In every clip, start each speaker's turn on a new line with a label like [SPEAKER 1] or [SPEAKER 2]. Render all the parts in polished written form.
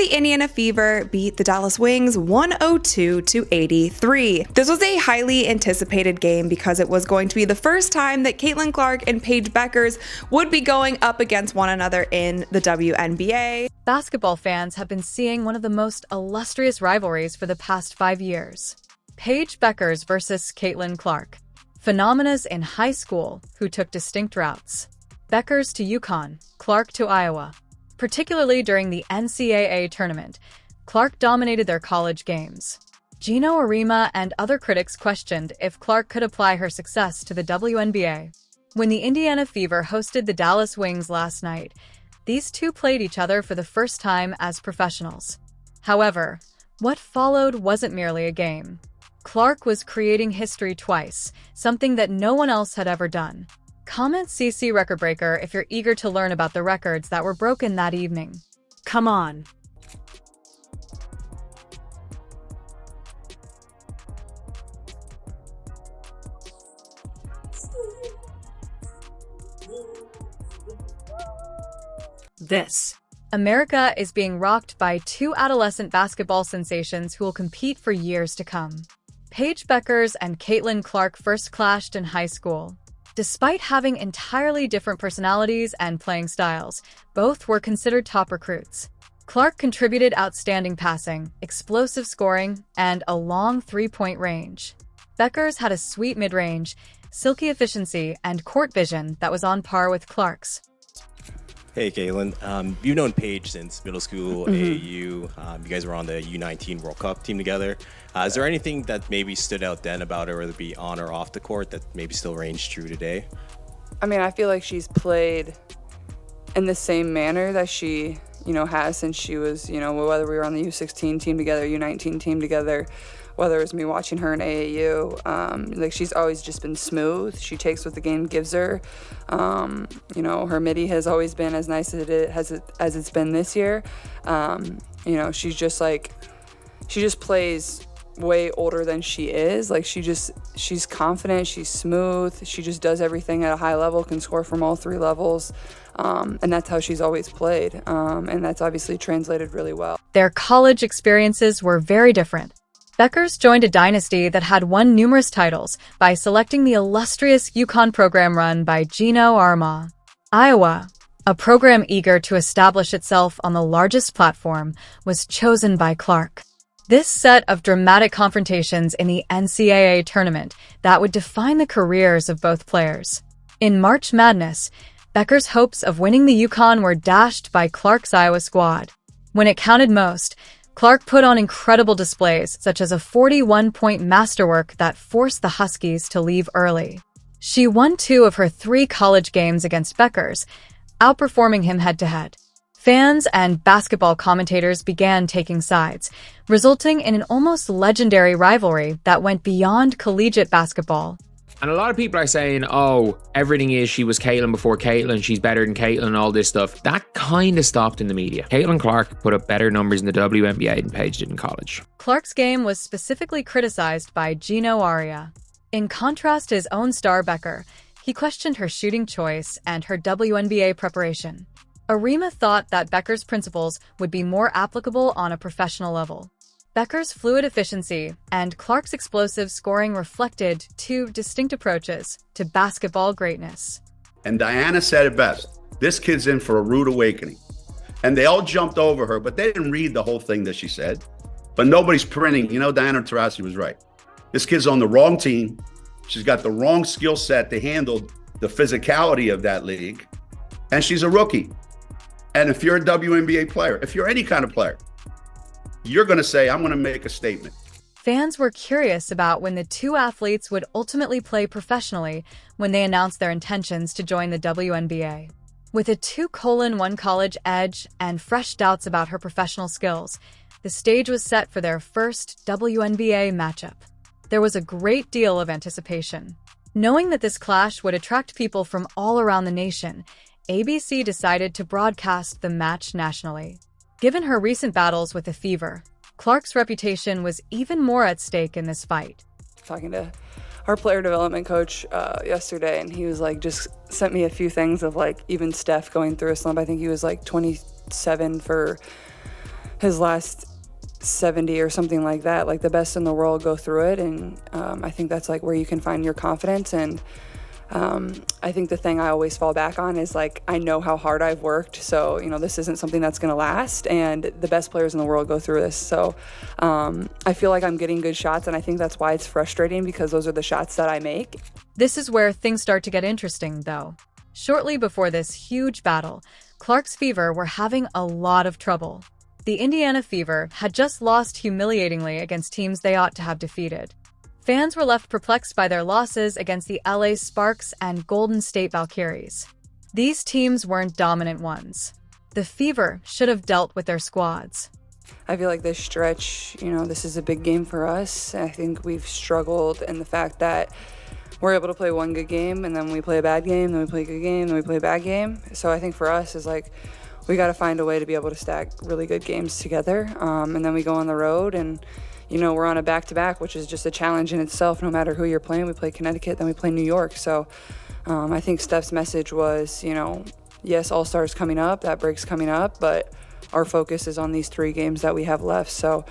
[SPEAKER 1] Indiana Fever beat the Dallas Wings 102-83. This was a highly anticipated game because it was going to be the first time that Caitlin Clark and Paige Bueckers would be going up against one another in the WNBA.
[SPEAKER 2] Basketball fans have been seeing one of the most illustrious rivalries for the past 5 years. Paige Bueckers versus Caitlin Clark. Phenomenas in high school who took distinct routes. Bueckers to UConn, Clark to Iowa. Particularly during the NCAA tournament, Clark dominated their college games. Gino Arima and other critics questioned if Clark could apply her success to the WNBA. When the Indiana Fever hosted the Dallas Wings last night, these two played each other for the first time as professionals. However, what followed wasn't merely a game. Clark was creating history twice, something that no one else had ever done. Comment CC Record Breaker if you're eager to learn about the records that were broken that evening. Come on. This. America is being rocked by two adolescent basketball sensations who will compete for years to come. Paige Bueckers and Caitlin Clark first clashed in high school. Despite having entirely different personalities and playing styles, both were considered top recruits. Clark contributed outstanding passing, explosive scoring, and a long three-point range. Bueckers had a sweet mid-range, silky efficiency, and court vision that was on par with Clark's.
[SPEAKER 3] Hey, Caitlin. You've known Paige since middle school, AAU. You guys were on the U19 World Cup team together. Is there anything that maybe stood out then about her, whether it be on or off the court, that maybe still reigns true today?
[SPEAKER 4] I mean, I feel like she's played in the same manner that she, has since she was, whether we were on the U16 team together, U19 team together, whether it was me watching her in AAU, she's always just been smooth. She takes what the game gives her. Her midi has always been as nice as it's been this year. She's just she just plays way older than she is. She's confident, she's smooth, she just does everything at a high level, can score from all three levels. And that's how she's always played. And that's obviously translated really well.
[SPEAKER 2] Their college experiences were very different. Bueckers joined a dynasty that had won numerous titles by selecting the illustrious UConn program run by Gino Arima. Iowa, a program eager to establish itself on the largest platform, was chosen by Clark. This set of dramatic confrontations in the NCAA tournament that would define the careers of both players. In March Madness, Bueckers' hopes of winning the UConn were dashed by Clark's Iowa squad. When it counted most, Clark put on incredible displays, such as a 41-point masterwork that forced the Huskies to leave early. She won 2 of her 3 college games against Bueckers, outperforming him head-to-head. Fans and basketball commentators began taking sides, resulting in an almost legendary rivalry that went beyond collegiate basketball.
[SPEAKER 5] And a lot of people are saying, everything is she was Caitlin before Caitlin, she's better than Caitlin and all this stuff. That kind of stopped in the media. Caitlin Clark put up better numbers in the WNBA than Paige did in college.
[SPEAKER 2] Clark's game was specifically criticized by Gino Arima. In contrast to his own star Buecker, he questioned her shooting choice and her WNBA preparation. Arima thought that Bueckers' principles would be more applicable on a professional level. Bueckers' fluid efficiency and Clark's explosive scoring reflected 2 distinct approaches to basketball greatness.
[SPEAKER 6] And Diana said it best. This kid's in for a rude awakening. And they all jumped over her, but they didn't read the whole thing that she said. But nobody's printing. Diana Taurasi was right. This kid's on the wrong team. She's got the wrong skill set to handle the physicality of that league. And she's a rookie. And if you're a WNBA player, if you're any kind of player, you're going to say, I'm going to make a statement.
[SPEAKER 2] Fans were curious about when the 2 athletes would ultimately play professionally when they announced their intentions to join the WNBA. With a 2:1 college edge and fresh doubts about her professional skills, the stage was set for their first WNBA matchup. There was a great deal of anticipation. Knowing that this clash would attract people from all around the nation, ABC decided to broadcast the match nationally. Given her recent battles with the Fever, Clark's reputation was even more at stake in this fight.
[SPEAKER 4] Talking to our player development coach yesterday, and he was just sent me a few things of even Steph going through a slump. I think he was 27 for his last 70 or something like that. Like, the best in the world go through it, and I think that's like where you can find your confidence. And I think the thing I always fall back on is, like, I know how hard I've worked, so, you know, this isn't something that's going to last, and the best players in the world go through this. So I feel like I'm getting good shots, and I think that's why it's frustrating, because those are the shots that I make.
[SPEAKER 2] This is where things start to get interesting, though. Shortly before this huge battle, Clark's Fever were having a lot of trouble. The Indiana Fever had just lost humiliatingly against teams they ought to have defeated. Fans were left perplexed by their losses against the LA Sparks and Golden State Valkyries. These teams weren't dominant ones. The Fever should have dealt with their squads.
[SPEAKER 4] I feel like this stretch, you know, this is a big game for us. I think we've struggled in the fact that we're able to play one good game, and then we play a bad game, then we play a good game, then we play a bad game. So I think for us is like, we got to find a way to be able to stack really good games together. And then we go on the road, and, you know, we're on a back-to-back, which is just a challenge in itself. No matter who you're playing, we play Connecticut, then we play New York. So I think Steph's message was, you know, yes, All-Stars coming up, that break's coming up, but our focus is on these 3 games that we have left. So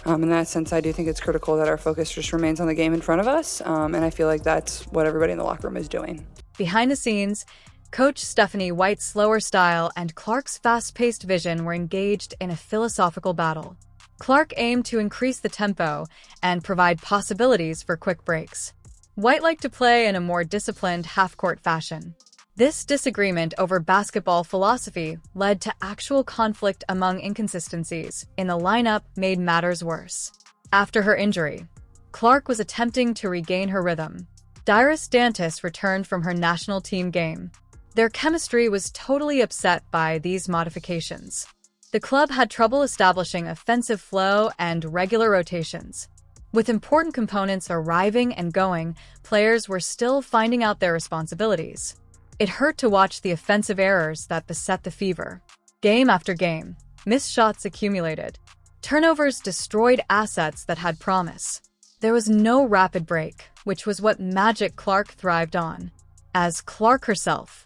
[SPEAKER 4] in that sense, I do think it's critical that our focus just remains on the game in front of us. And I feel like that's what everybody in the locker room is doing.
[SPEAKER 2] Behind the scenes, Coach Stephanie White's slower style and Clark's fast-paced vision were engaged in a philosophical battle. Clark aimed to increase the tempo and provide possibilities for quick breaks. White liked to play in a more disciplined half-court fashion. This disagreement over basketball philosophy led to actual conflict among inconsistencies in the lineup made matters worse. After her injury, Clark was attempting to regain her rhythm. Dyrus Dantas returned from her national team game. Their chemistry was totally upset by these modifications. The club had trouble establishing offensive flow and regular rotations. With important components arriving and going, players were still finding out their responsibilities. It hurt to watch the offensive errors that beset the Fever. Game after game, missed shots accumulated. Turnovers destroyed assets that had promise. There was no rapid break, which was what Magic Clark thrived on. As Clark herself,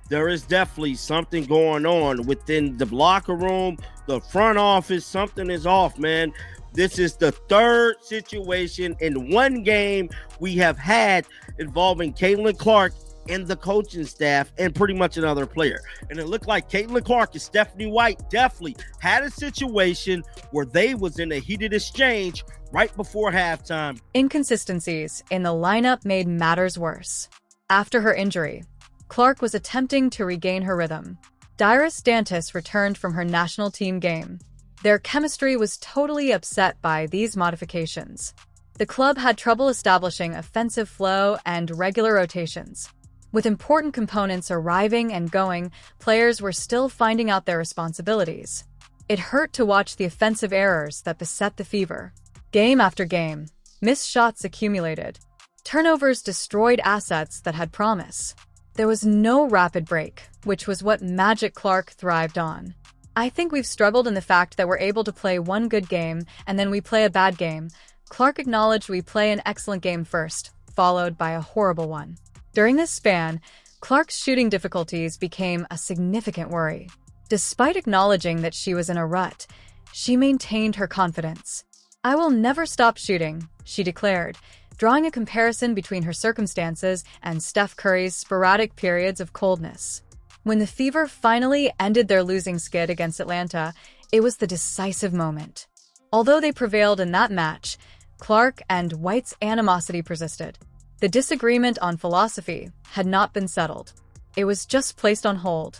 [SPEAKER 7] there is definitely something going on within the locker room, the front office. Something is off, man. This is the 3rd situation in one game we have had involving Caitlin Clark and the coaching staff and pretty much another player. And it looked like Caitlin Clark and Stephanie White definitely had a situation where they was in a heated exchange right before halftime.
[SPEAKER 2] Inconsistencies in the lineup made matters worse. After her injury, Clark was attempting to regain her rhythm. Dyrus Dantas returned from her national team game. Their chemistry was totally upset by these modifications. The club had trouble establishing offensive flow and regular rotations. With important components arriving and going, players were still finding out their responsibilities. It hurt to watch the offensive errors that beset the Fever. Game after game, missed shots accumulated. Turnovers destroyed assets that had promise. There was no rapid break, which was what Magic Clark thrived on. I think we've struggled in the fact that we're able to play one good game and then we play a bad game. Clark acknowledged we play an excellent game first, followed by a horrible one. During this span, Clark's shooting difficulties became a significant worry. Despite acknowledging that she was in a rut, she maintained her confidence. "I will never stop shooting," she declared, drawing a comparison between her circumstances and Steph Curry's sporadic periods of coldness. When the Fever finally ended their losing skid against Atlanta, it was the decisive moment. Although they prevailed in that match, Clark and White's animosity persisted. The disagreement on philosophy had not been settled. It was just placed on hold.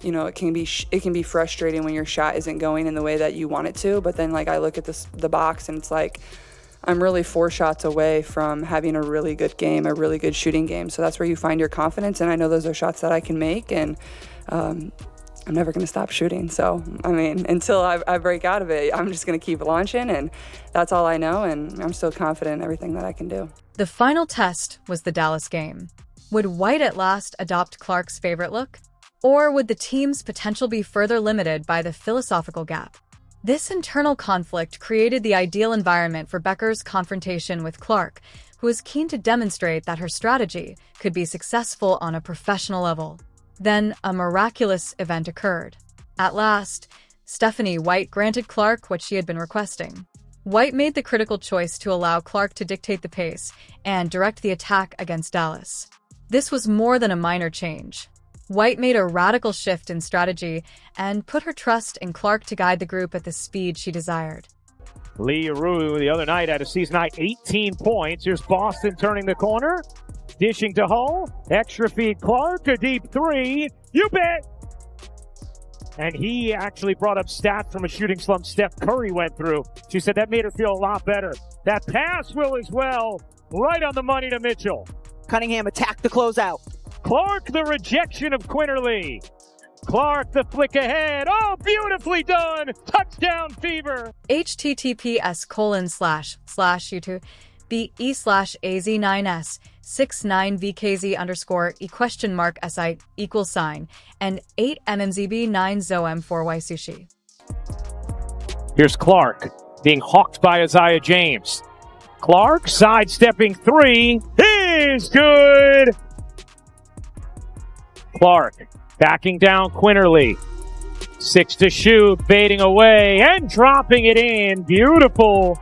[SPEAKER 4] You know, it can be frustrating when your shot isn't going in the way that you want it to, but then, like, I look at the box and it's like, I'm really 4 shots away from having a really good game, a really good shooting game. So that's where you find your confidence, and I know those are shots that I can make, and I'm never going to stop shooting. So, I mean, until I break out of it, I'm just going to keep launching, and that's all I know, and I'm still confident in everything that I can do.
[SPEAKER 2] The final test was the Dallas game. Would White at last adopt Clark's favorite look? Or would the team's potential be further limited by the philosophical gap? This internal conflict created the ideal environment for Bueckers' confrontation with Clark, who was keen to demonstrate that her strategy could be successful on a professional level. Then, a miraculous event occurred. At last, Stephanie White granted Clark what she had been requesting. White made the critical choice to allow Clark to dictate the pace and direct the attack against Dallas. This was more than a minor change. White made a radical shift in strategy and put her trust in Clark to guide the group at the speed she desired.
[SPEAKER 8] Lee Rue the other night had a season-high 18 points. Here's Boston turning the corner. Dishing to Hull. Extra feed Clark. A deep three. You bet! And he actually brought up stats from a shooting slump Steph Curry went through. She said that made her feel a lot better. That pass will as well. Right on the money to Mitchell.
[SPEAKER 9] Cunningham attacked the closeout.
[SPEAKER 8] Clark, the rejection of Quinterly. Clark, the flick ahead. Oh, beautifully done. Touchdown fever.
[SPEAKER 2] https://youtube BE/AZ9S69VKZ_E?SI and 8MMZB9ZOM4Y
[SPEAKER 8] Here's Clark being hawked by Isaiah James. Clark sidestepping three is good. Clark backing down Quinterly. 6 to shoot, baiting away and dropping it in. Beautiful.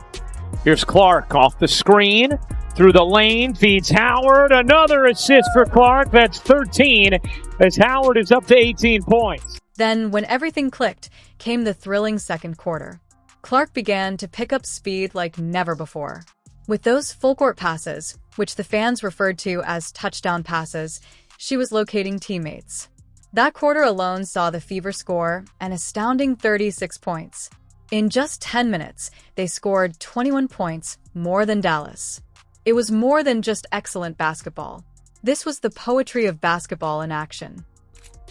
[SPEAKER 8] Here's Clark off the screen, through the lane, feeds Howard. Another assist for Clark. That's 13 as Howard is up to 18 points.
[SPEAKER 2] Then, when everything clicked, came the thrilling second quarter. Clark began to pick up speed like never before. With those full-court passes, which the fans referred to as touchdown passes, she was locating teammates. That quarter alone saw the Fever score an astounding 36 points. In just 10 minutes, they scored 21 points, more than Dallas. It was more than just excellent basketball. This was the poetry of basketball in action.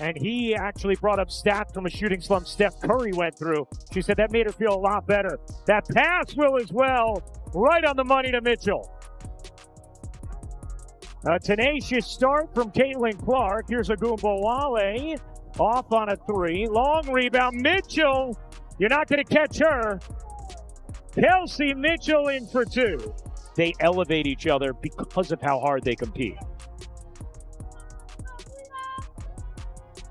[SPEAKER 8] And he actually brought up stats from a shooting slump Steph Curry went through. She said that made her feel a lot better. That pass will as well. Right on the money to Mitchell. A tenacious start from Caitlin Clark. Here's Agumbawale. Off on a three. Long rebound. Mitchell. You're not going to catch her. Kelsey Mitchell in for two. They elevate each other because of how hard they compete.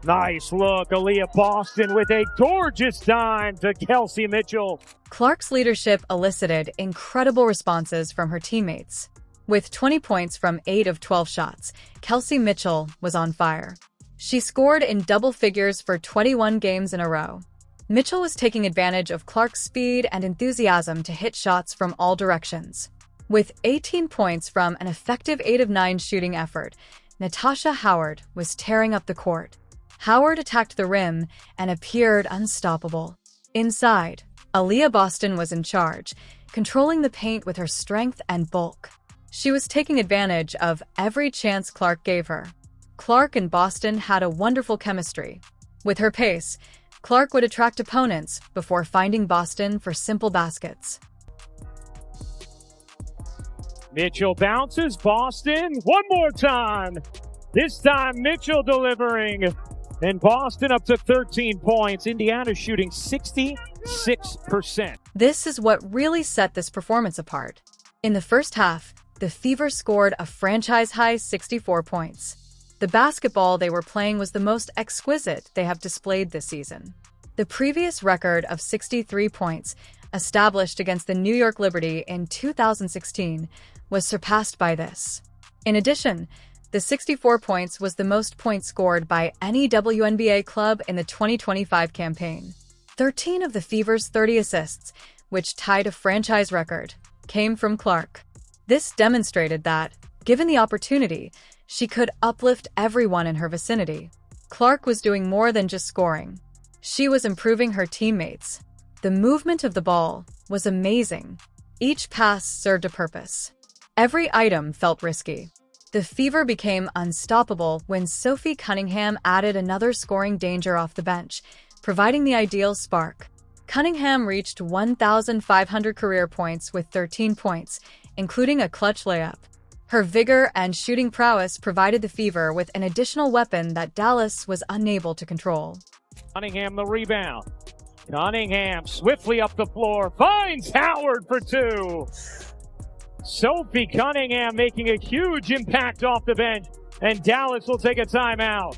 [SPEAKER 8] Nice look. Aaliyah Boston with a gorgeous dime to Kelsey Mitchell.
[SPEAKER 2] Clark's leadership elicited incredible responses from her teammates. With 20 points from 8 of 12 shots, Kelsey Mitchell was on fire. She scored in double figures for 21 games in a row. Mitchell was taking advantage of Clark's speed and enthusiasm to hit shots from all directions. With 18 points from an effective 8 of 9 shooting effort, Natasha Howard was tearing up the court. Howard attacked the rim and appeared unstoppable. Inside, Aaliyah Boston was in charge, controlling the paint with her strength and bulk. She was taking advantage of every chance Clark gave her. Clark and Boston had a wonderful chemistry. With her pace, Clark would attract opponents before finding Boston for simple baskets.
[SPEAKER 8] Mitchell bounces. Boston one more time. This time Mitchell delivering. And Boston up to 13 points. Indiana shooting 66%.
[SPEAKER 2] This is what really set this performance apart. In the first half, the Fever scored a franchise-high 64 points. The basketball they were playing was the most exquisite they have displayed this season. The previous record of 63 points, established against the New York Liberty in 2016, was surpassed by this. In addition, the 64 points was the most points scored by any WNBA club in the 2025 campaign. 13 of the Fever's 30 assists, which tied a franchise record, came from Clark. This demonstrated that, given the opportunity, she could uplift everyone in her vicinity. Clark was doing more than just scoring. She was improving her teammates. The movement of the ball was amazing. Each pass served a purpose. Every item felt risky. The Fever became unstoppable when Sophie Cunningham added another scoring danger off the bench, providing the ideal spark. Cunningham reached 1,500 career points with 13 points, including a clutch layup. Her vigor and shooting prowess provided the Fever with an additional weapon that Dallas was unable to control.
[SPEAKER 8] Cunningham the rebound. Cunningham swiftly up the floor, finds Howard for two. Sophie Cunningham making a huge impact off the bench, and Dallas will take a timeout.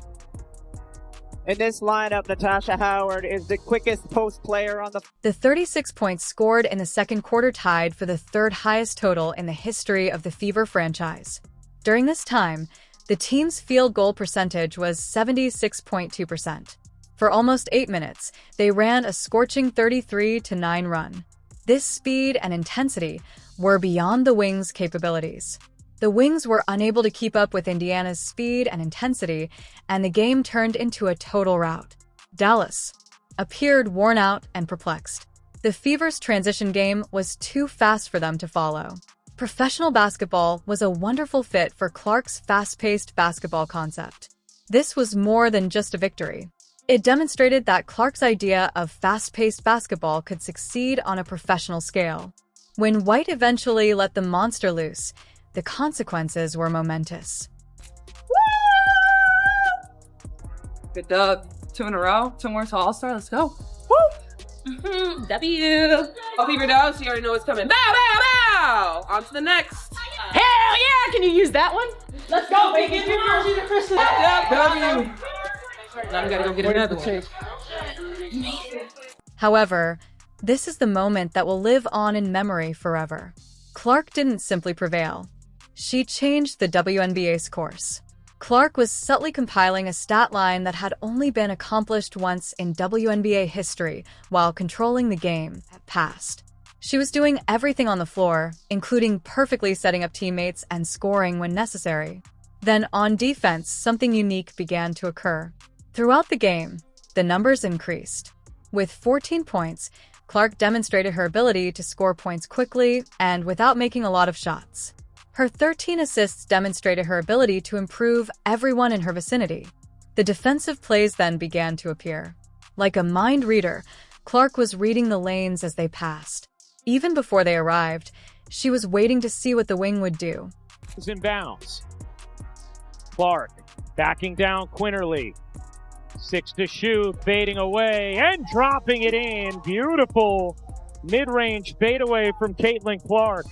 [SPEAKER 9] In this lineup, Natasha Howard is the quickest post player on the...
[SPEAKER 2] The 36 points scored in the second quarter tied for the third highest total in the history of the Fever franchise. During this time, the team's field goal percentage was 76.2%. For almost 8 minutes, they ran a scorching 33-9 run. This speed and intensity were beyond the Wings' capabilities. The Wings were unable to keep up with Indiana's speed and intensity, and the game turned into a total rout. Dallas appeared worn out and perplexed. The Fever's transition game was too fast for them to follow. Professional basketball was a wonderful fit for Clark's fast-paced basketball concept. This was more than just a victory. It demonstrated that Clark's idea of fast-paced basketball could succeed on a professional scale. When White eventually let the monster loose, the consequences were momentous.
[SPEAKER 4] Good dub. 2 in a row. 2 more to All-Star. Let's go.
[SPEAKER 10] W. Oh, Fever does. You already know what's coming. Bow, bow, bow. On to the next. Hell yeah! Can you use that one? Let's go, baby. W. Now we gotta go get another one.
[SPEAKER 2] However, this is the moment that will live on in memory forever. Clark didn't simply prevail. She changed the WNBA's course. Clark was subtly compiling a stat line that had only been accomplished once in WNBA history while controlling the game past. She was doing everything on the floor, including perfectly setting up teammates and scoring when necessary. Then on defense, something unique began to occur. Throughout the game, the numbers increased. With 14 points, Clark demonstrated her ability to score points quickly and without making a lot of shots. Her 13 assists demonstrated her ability to improve everyone in her vicinity. The defensive plays then began to appear. Like a mind reader, Clark was reading the lanes as they passed. Even before they arrived, she was waiting to see what the wing would do.
[SPEAKER 8] Is in bounds. Clark backing down Quinterly. 6 to shoot, baiting away and dropping it in. Beautiful mid-range bait away from Caitlin Clark.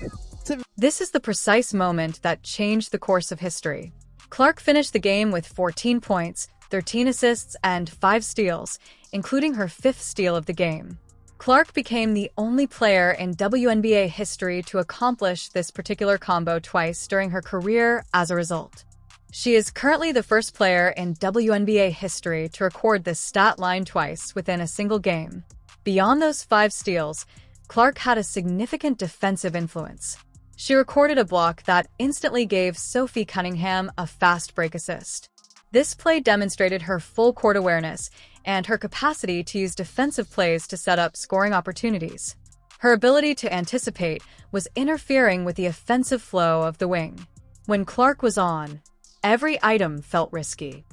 [SPEAKER 2] This is the precise moment that changed the course of history. Clark finished the game with 14 points, 13 assists, and 5 steals, including her 5th steal of the game. Clark became the only player in WNBA history to accomplish this particular combo twice during her career as a result. She is currently the first player in WNBA history to record this stat line twice within a single game. Beyond those 5 steals, Clark had a significant defensive influence. She recorded a block that instantly gave Sophie Cunningham a fast break assist. This play demonstrated her full court awareness and her capacity to use defensive plays to set up scoring opportunities. Her ability to anticipate was interfering with the offensive flow of the wing. When Clark was on, every item felt risky.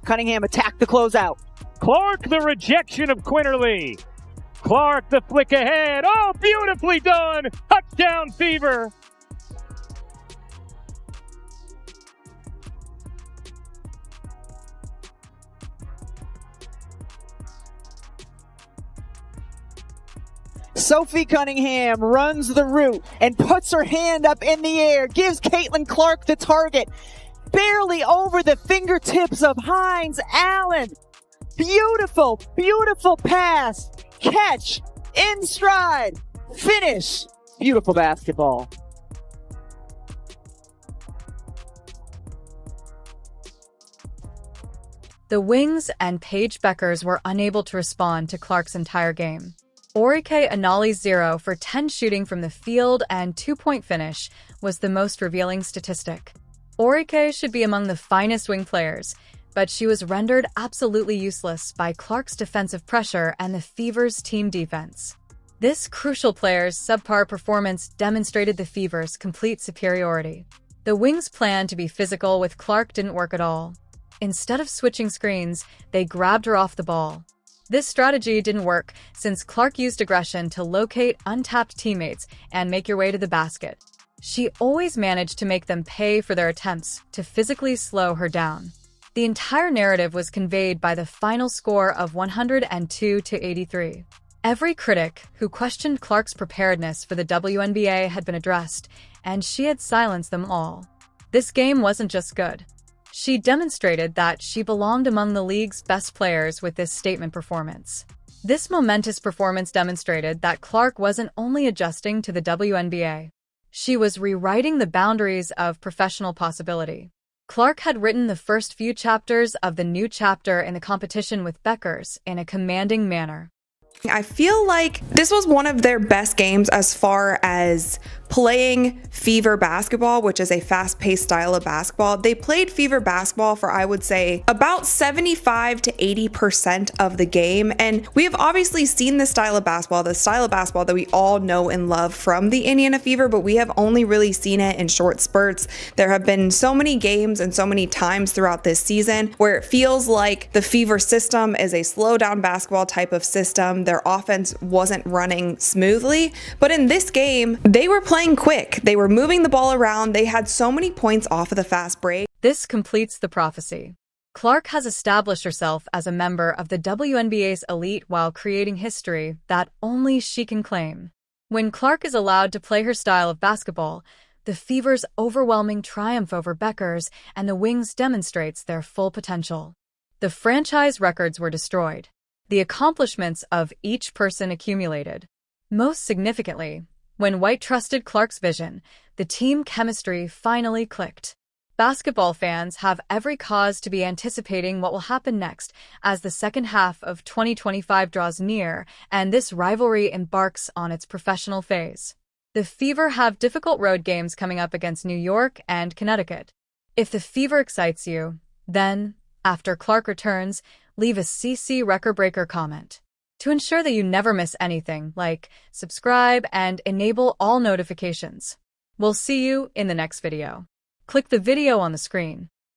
[SPEAKER 9] Cunningham attacked the closeout.
[SPEAKER 8] Clark, the rejection of Quinterly. Clark, the flick ahead. Oh, beautifully done. Touchdown, Fever.
[SPEAKER 9] Sophie Cunningham runs the route and puts her hand up in the air, gives Caitlin Clark the target. Barely over the fingertips of Hines Allen. Beautiful, beautiful pass. Catch, in stride, finish. Beautiful basketball.
[SPEAKER 2] The Wings and Paige Bueckers were unable to respond to Clark's entire game. Orike Anali's 0 for 10 shooting from the field and 2-point finish was the most revealing statistic. Orike should be among the finest wing players, but she was rendered absolutely useless by Clark's defensive pressure and the Fever's team defense. This crucial player's subpar performance demonstrated the Fever's complete superiority. The Wings' plan to be physical with Clark didn't work at all. Instead of switching screens, they grabbed her off the ball. This strategy didn't work since Clark used aggression to locate untapped teammates and make your way to the basket. She always managed to make them pay for their attempts to physically slow her down. The entire narrative was conveyed by the final score of 102-83. Every critic who questioned Clark's preparedness for the WNBA had been addressed, and she had silenced them all. This game wasn't just good. She demonstrated that she belonged among the league's best players with this statement performance. This momentous performance demonstrated that Clark wasn't only adjusting to the WNBA. She was rewriting the boundaries of professional possibility. Clark had written the first few chapters of the new chapter in the competition with Bueckers in a commanding manner.
[SPEAKER 1] I feel like this was one of their best games as far as playing fever basketball, which is a fast-paced style of basketball. They played fever basketball for, I would say, about 75 to 80% of the game. And we have obviously seen this style of basketball, the style of basketball that we all know and love from the Indiana Fever, but we have only really seen it in short spurts. There have been so many games and so many times throughout this season where it feels like the Fever system is a slow down basketball type of system. Their offense wasn't running smoothly, but in this game, they were playing quick. They were moving the ball around. They had so many points off of the fast break.
[SPEAKER 2] This completes the prophecy. Clark has established herself as a member of the WNBA's elite while creating history that only she can claim. When Clark is allowed to play her style of basketball, the Fever's overwhelming triumph over Bueckers and the Wings demonstrates their full potential. The franchise records were destroyed. The accomplishments of each person accumulated. Most significantly, when White trusted Clark's vision, the team chemistry finally clicked. Basketball fans have every cause to be anticipating what will happen next as the second half of 2025 draws near and this rivalry embarks on its professional phase. The Fever have difficult road games coming up against New York and Connecticut. If the Fever excites you, then, after Clark returns, leave a CC record breaker comment. To ensure that you never miss anything, like, subscribe, and enable all notifications. We'll see you in the next video. Click the video on the screen.